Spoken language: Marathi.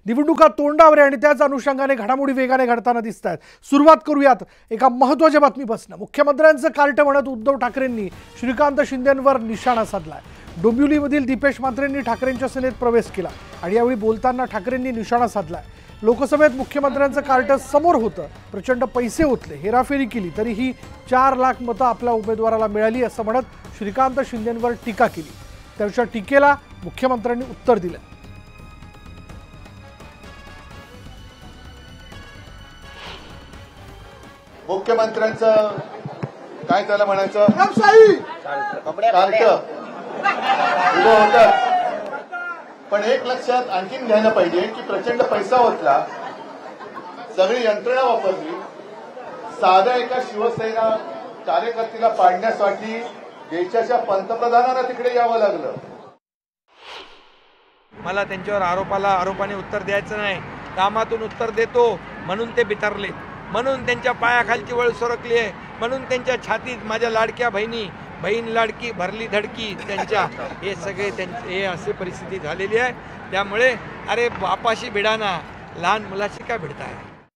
निवडणुका तोंडावर आहे आणि त्याच अनुषंगाने घडामोडी वेगाने घडताना दिसत आहेत। सुरुवात करूयात एका महत्त्वाच्या बातमीपासून। मुख्यमंत्र्यांचं कार्ट म्हणत उद्धव ठाकरेंनी श्रीकांत शिंदेंवर निशाणा साधलाय। डोंबिवलीमधील दीपेश म्हात्रेंनी ठाकरेंच्या सेनेत प्रवेश केला आणि यावेळी बोलताना ठाकरेंनी निशाणा साधलाय। लोकसभेत मुख्यमंत्र्यांचं कार्ट समोर होतं, प्रचंड पैसे ओतले, हेराफेरी केली तरीही 4 लाख मतं आपल्या उमेदवाराला मिळाली असं म्हणत श्रीकांत शिंदेंवर टीका केली। त्याच्या टीकेला मुख्यमंत्र्यांनी उत्तर दिलं। मुख्यमंत्र्यांचं काय त्याला म्हणायचं कार्ट उभं होतं, पण एक लक्षात आणखीन घ्यायला पाहिजे की प्रचंड पैसा ओतला, सगळी यंत्रणा वापरली, साध्या एका शिवसेना कार्यकर्त्याला पाडण्यासाठी देशाच्या पंतप्रधानांना तिकडे यावं लागलं। मला त्यांच्यावर आरोपाने उत्तर द्यायचं नाही, कामातून उत्तर देतो म्हणून ते बिथरले, म्हणून त्यांच्या पायाखालची वळ सरकली आहे, म्हणून त्यांच्या छातीत माझ्या लाडक्या बहीण लाडकी भरली धडकी त्यांच्या, हे सगळे हे अशी परिस्थिती झालेली आहे। त्यामुळे अरे बापाशी भिडाना लहान मुलाशी काय भिडताय।